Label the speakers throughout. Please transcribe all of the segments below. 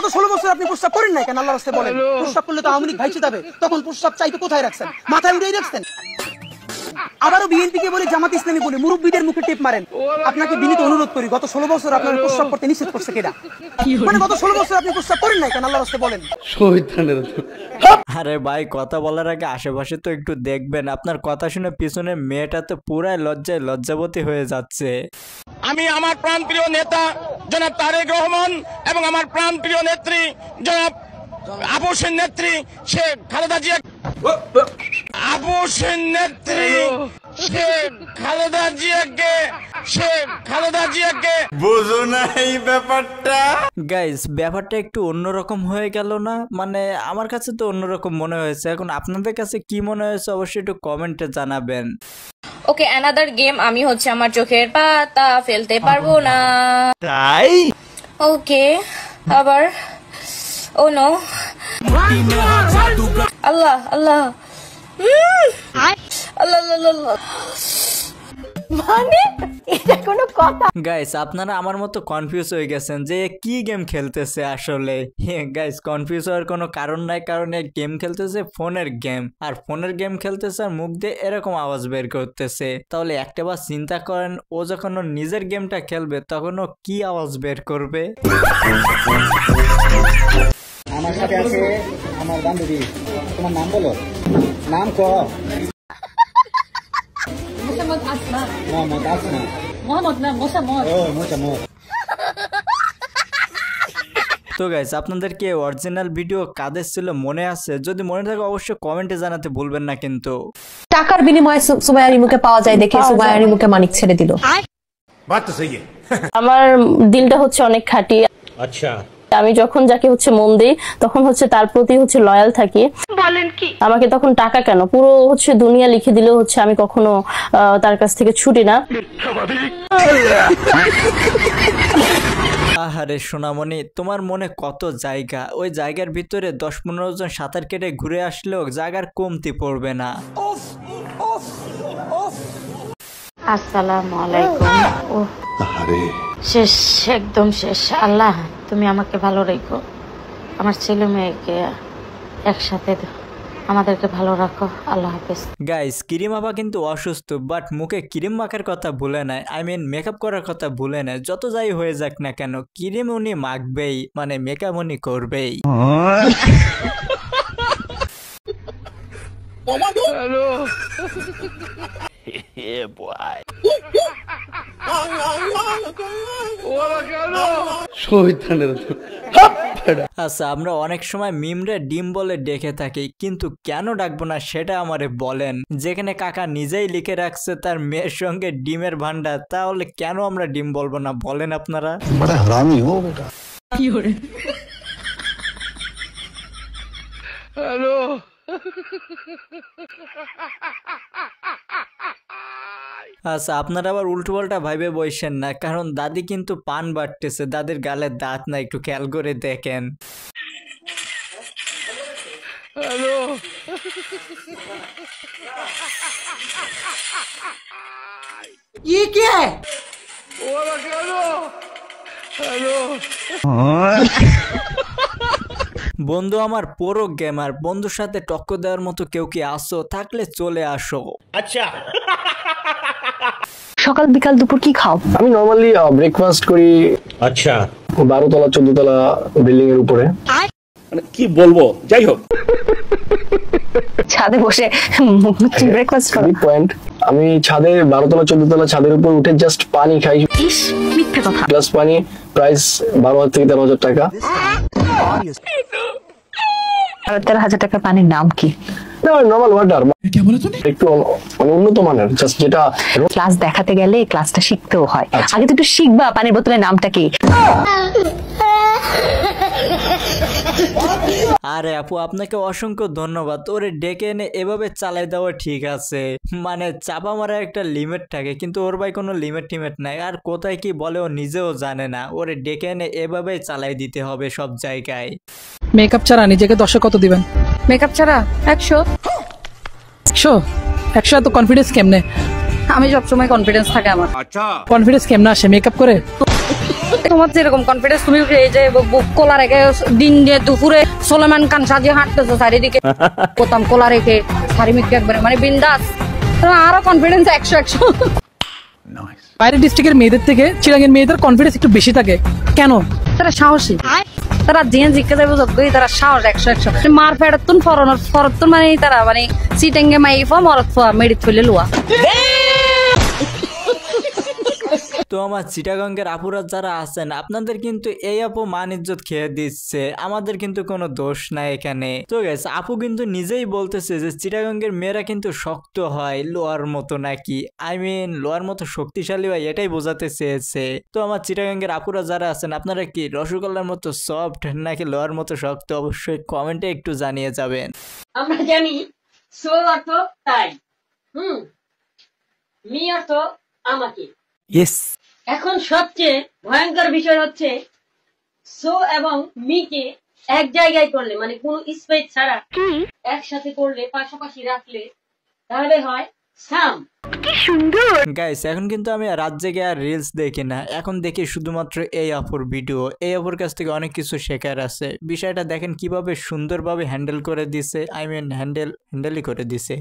Speaker 1: গত 16 বছর আপনি প্রস্তাব করেন নাই কেন? আল্লাহর রাস্তায় বলেন। প্রস্তাব করলে তো আওয়ামী লীগ ভাইসে যাবে, তখন প্রস্তাব চাইতে কোথায় রাখছেন? মাথায় উড়িয়ে রাখছেন। আবারও বিএনপি কে বলে, জামাত ইসলামী বলে মুরব্বীদের মুখে টেপ মারেন। আপনাকে বিনীত অনুরোধ করি, গত 16 বছর আপনার প্রস্তাব করতে নিষেধ করছে কেডা? মানে গত 16 বছর আপনি প্রস্তাব করেন নাই কেন? আল্লাহর রাস্তায় বলেন।
Speaker 2: আরে ভাই, কথা বলার আগে আশেপাশে তো একটু দেখবেন। আপনার কথা শুনে পিছনে মেয়েটা তো পুরাই লজ্জায় লজ্জাবতী হয়ে যাচ্ছে।
Speaker 3: আমি আমার প্রাণপ্রিয় নেতা জনাব তারেক রহমান এবং আমার প্রাণপ্রিয় নেত্রী জনাব আবুসের নেত্রী শেখ খালেদা জিয়া, আবুসের নেত্রী শেখ খালেদা জিয়াকে বুঝো না এই ব্যাপারটা।
Speaker 2: গাইস, ব্যাপারটা একটু অন্যরকম হয়ে গেল না? মানে আমার কাছে তো অন্যরকম মনে হয়েছে। এখন আপনাদের কাছে কি মনে হয়েছে অবশ্যই একটু কমেন্টে জানাবেন।
Speaker 4: ওকে, অ্যানাদার গেম। আমি হচ্ছে আমার চোখের পাতা ফেলতে পারবো না,
Speaker 2: তাই
Speaker 4: ওকে আবার ও নো আল্লাহ আল্লাহ আল্লাহ, মানে এটা কোনো কথা?
Speaker 2: গাইস, আপনারা আমার মতো কনফিউজ হয়ে গেছেন যে কি গেম খেলতেছে আসলে। গাইস, কনফিউজ হওয়ার কোনো কারণ নাই, কারণ এই গেম খেলতেছে ফোনের গেম, আর ফোনের গেম খেলতেছে আর মুখ দিয়ে এরকম আওয়াজ বের করতেছে। তাহলে একটাবার চিন্তা করেন, ও যখন ওর নিজের গেমটা খেলবে তখন ও কি আওয়াজ বের করবে।
Speaker 5: আমার সাথে আছে আমার বান্ধবী, তোমার নাম বলো, নাম কও। মোহাম্মদ আসমা। মোহাম্মদ আসমা। মোহাম্মদ না, মোসাম্মদ। ও মোসাম্মদ।
Speaker 2: তো গাইস, আপনাদেরকে অরিজিনাল ভিডিও কাদের ছিল মনে আছে? যদি মনে থাকে অবশ্যই কমেন্টে জানাতে ভুলবেন না কিন্তু।
Speaker 6: টাকার বিনিময়ে সুমাইয়া রিমুকে পাওয়া যায় দেখে সুমাইয়া রিমুকে মানিক ছেড়ে দিল।
Speaker 3: বাত তো সহি।
Speaker 7: আমার দিলটা হচ্ছে অনেক খাঁটি।
Speaker 3: আচ্ছা,
Speaker 7: আমি যখন যাকে হচ্ছে মন দিই তখন হচ্ছে তার প্রতি হচ্ছে লয়াল থাকি। বলেন কি? আমাকে তখন টাকা কেন, পুরো হচ্ছে দুনিয়া লিখে দিলেও হচ্ছে আমি কখনো তার কাছ থেকে ছুটি না।
Speaker 2: আহারে সোনামণি, তোমার মনে কত জায়গা, ওই জায়গার ভিতরে 10-15 জন সাঁতার কেটে ঘুরে আসলেও জায়গার কমতি পড়বে না।
Speaker 8: আসসালামু আলাইকুম। শেষ, একদম শেষ। আল্লাহ তুমি আমাকে ভালো রেখো, আমার ছেলে মেয়েকে একসাথে আমাদেরকে ভালো রাখো। আল্লাহ হাফেজ।
Speaker 2: গাইস, ক্রিম আপা কিন্তু অসুস্থ, বাট মুখে ক্রিম মাখার কথা ভুলে নাই, আই মিন মেকআপ করার কথা ভুলে নাই। যত যাই হয়ে যাক না কেন, ক্রিম উনি মাখবেই, মানে মেকআপ উনি করবেই। আচ্ছা, আমরা অনেক সময় মিমরে ডিম বলে ডেকে থাকি, কিন্তু কেন ডাকবো না সেটা আমারে বলেন। যেখানে কাকা নিজেই লিখে রাখছে তার মেয়ের সঙ্গে ডিমের ভান্ডার, তাহলে কেন আমরা ডিম বলবো না বলেন আপনারা?
Speaker 5: বড় হারামি হো বেটা।
Speaker 6: কি করে?
Speaker 3: হ্যালো,
Speaker 2: আচ্ছা, আপনারা আবার উল্টো পাল্টা ভাইবে বসেন না, কারণ দাদি কিন্তু পান বাটতেছে, দাদির গালে দাঁত না, একটু খেয়াল করে দেখেন।
Speaker 3: হ্যালো,
Speaker 1: ये क्या है?
Speaker 3: ওরা কেন? হ্যালো,
Speaker 2: বন্ধু আমার পুরো গেমার, বন্ধুর সাথে টক্কর দেওয়ার মতো কেউ কি আসো? থাকলে চলে আসো।
Speaker 3: আচ্ছা,
Speaker 6: সকাল বিকাল দুপুর কি খাও?
Speaker 5: আমি নরমালি ব্রেকফাস্ট করি।
Speaker 3: আচ্ছা,
Speaker 5: 12 তলা 14 তলা বিল্ডিং এর উপরে।
Speaker 3: মানে কি বলবো, যাই হোক,
Speaker 6: ছাদে বসে ব্রেকফাস্ট করো?
Speaker 5: পয়েন্ট, আমি ছাদে 12 তলা 14 তলা ছাদের উপর উঠে জাস্ট পানি খাই।
Speaker 6: ইস, মিথ্যে কথা।
Speaker 5: গ্লাস পানি প্রাইস 12,000 থেকে 13,000 টাকা।
Speaker 6: 13,000 টাকার পানির নাম কি?
Speaker 5: Normal water. একটু উন্নত মানের, জাস্ট যেটা
Speaker 6: ক্লাস দেখাতে গেলে ক্লাসটা শিখতেও হয়। আগে তো একটু শিখবা পানির বোতলের নামটা কি।
Speaker 2: আরে আপু, আপনাকে অসংখ্য ধন্যবাদ। ওরে ডেকে এনে এভাবে চালাই দেওয়া ঠিক আছে, মানে চাপা মারা একটা লিমিট থাকে, কিন্তু ওর ভাই কোনো লিমিট টিমিট নাই, আর কোথায় কি বলে ও নিজেও জানে না। ওরে ডেকে এনে এভাবেই চালাই দিতে হবে সব জায়গায়।
Speaker 1: মেকআপ ছাড়া নিজেকে 10 কত দিবেন?
Speaker 6: মেকআপ ছাড়া 100।
Speaker 1: 100 এত কনফিডেন্স কেমনে?
Speaker 6: আমি সবসময় কনফিডেন্স থাকে আমার।
Speaker 3: আচ্ছা,
Speaker 1: কনফিডেন্স কেমনে আসে মেকআপ করে?
Speaker 9: তোমার যেরকম কনফিডেন্স, তুমি এই যে কোলা রেখে দিন দিয়ে দুপুরে সোলেমান খান সাজিয়ে হাঁটতেছো চারিদিকে, প্রথম কোলা রেখে শাড়ি মিক্কে একবারে মানে বিন্দাস, আরো কনফিডেন্স 100।
Speaker 1: বাইরের ডিস্ট্রিক্টের মেয়েদের থেকে চিরাঙ্গের মেয়েদের কনফিডেন্স একটু বেশি থাকে কেন?
Speaker 9: তারা সাহসী, তারা যে জিজ্ঞে যাবে যোগ্যই, তারা সাহস 100। মার ফেরতুন ফরতুন মানে তারা মানে সিটেঙ্গে মাইফা মরত মেডিত ফেলে লুয়া।
Speaker 2: তো আমার চিটাগঙ্গের আপুরা যারা আছেন, আপনাদের কিন্তু এই আপু মান ইজ্জত খেয়ে দিচ্ছে, আমাদের কিন্তু কোনো দোষ নাই এখানে। তো গাইস, আপু কিন্তু নিজেই বলতেছে যে চিটাগঙ্গের মেয়েরা কিন্তু শক্ত হয় লোহার মতো নাকি, লোহার মতো শক্তিশালী হয়, এটাই বোঝাতে চেয়েছে। তো আমার চিটাগঙ্গের আপুরা যারা আছেন, আপনারা কি রসগোল্লার মতো সফট নাকি লোহার মতো শক্ত, অবশ্যই কমেন্টে একটু জানিয়ে যাবেন।
Speaker 10: আমরা জানি সো অর্থ তাই, মি অর্থ আমাকে। এখন সবচেয়ে ভয়ঙ্কর বিষয় হচ্ছে সো এবং মিকে এক জায়গায় করলে, মানে কোনো স্পেস ছাড়া একসাথে করলে, পাশাপাশি রাখলে, তাহলে হয় সাম। কি সুন্দর
Speaker 2: গাইস, এখন কিন্তু আমি রাত জেগে আর রিলস দেখি না, এখন দেখি শুধুমাত্র এই আপুর ভিডিও। এই আপুর কাছ থেকে অনেক কিছু শেখার আছে। বিষয়টা দেখেন কিভাবে সুন্দরভাবে হ্যান্ডেল করে দিছে, হ্যান্ডেলই করে দিছে।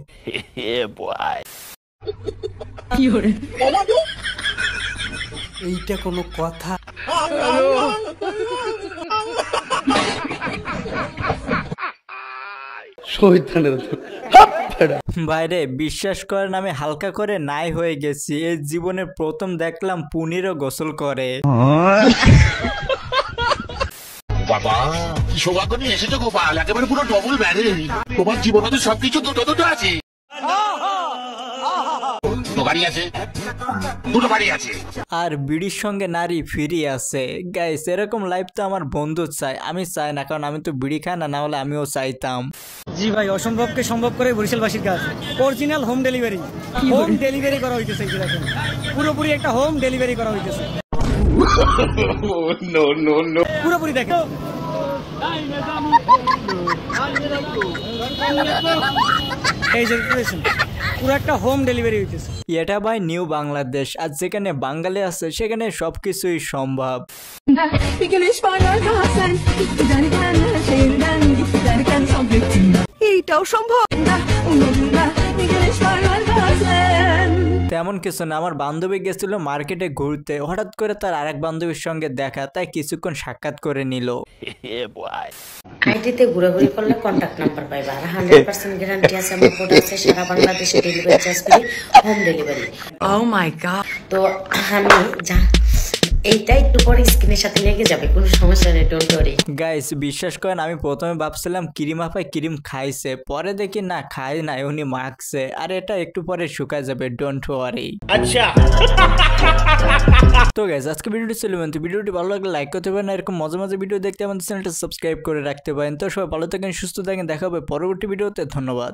Speaker 1: এইটা কোনো কথা?
Speaker 2: বাইরে বিশ্বাস করেন, আমি হালকা করে নাই হয়ে গেছি। এই জীবনে প্রথম দেখলাম পুনিরও গোসল করে।
Speaker 3: বাবা কি সৌভাগ্য নিয়ে এসেছো গোপাল, একেবারে পুরো ডবল ব্যারেজ। তোমার জীবনে তো সবকিছু দুটো আছে।
Speaker 2: আর বিড়ির সঙ্গে নারী ফিরি আছে। গাইস, এরকম লাইফ তো আমার বন্ধু চাই, আমি চাই না, কারণ আমি তো বিড়ি খাই না, না হলে আমিও চাইতাম।
Speaker 1: জি ভাই, অসম্ভবকে সম্ভব করে বরিশালবাসীর কাজ। অরিজিনাল হোম ডেলিভারি করা হইতেছে, পুরোপুরি একটা হোম ডেলিভারি করা হইতেছে। পুরোপুরি দেখেন, এই যে পুরো একটা হোম ডেলিভারি হইতেছে।
Speaker 2: এটা ভাই নিউ বাংলাদেশ, আর যেখানে বাঙালি আছে সেখানে সবকিছুই সম্ভব।
Speaker 1: এইটাও সম্ভব।
Speaker 2: তেমন কিছু না, আমার বান্ধবী গেছিল মার্কেটে ঘুরতে, হঠাৎ করে তার আরেক বান্ধবীর সঙ্গে দেখা, তাই কিছুক্ষণ সাক্ষাৎ করে নিল।
Speaker 8: আইডিতে ঘুরাঘুরি করলে কন্টাক্ট নাম্বার পাইবা, আর 100% গ্যারান্টি আছে, আমার কোড আছে, সারা বাংলাদেশে delivery charge free, home delivery. Oh my god. তো আমি এইটা একটু পরে স্ক্রিনের সাথে লেগে যাবে, কোনো সমস্যা নেই, ডোন্ট ওয়ারি।
Speaker 2: গাইস, বিশ্বাস করেন, আমি প্রথমে ভাবছিলাম ক্রিম আপায় ক্রিম খাইছে, পরে দেখি না খাই না, উনি মাখছে, আর এটা একটু পরে শুকায় যাবে, ডোন্ট ওয়ারি। আচ্ছা। তো গাইস, আজকে ভিডিওটি ছিল, ভিডিওটি ভালো লাগলে লাইক করতে পারেন, এরকম মজা মজা ভিডিও দেখতে আমাদের চ্যানেলটা সাবস্ক্রাইব করে রাখতে পারেন। তো সবাই ভালো থাকেন, সুস্থ থাকেন, দেখা হবে পরবর্তী ভিডিওতে। ধন্যবাদ।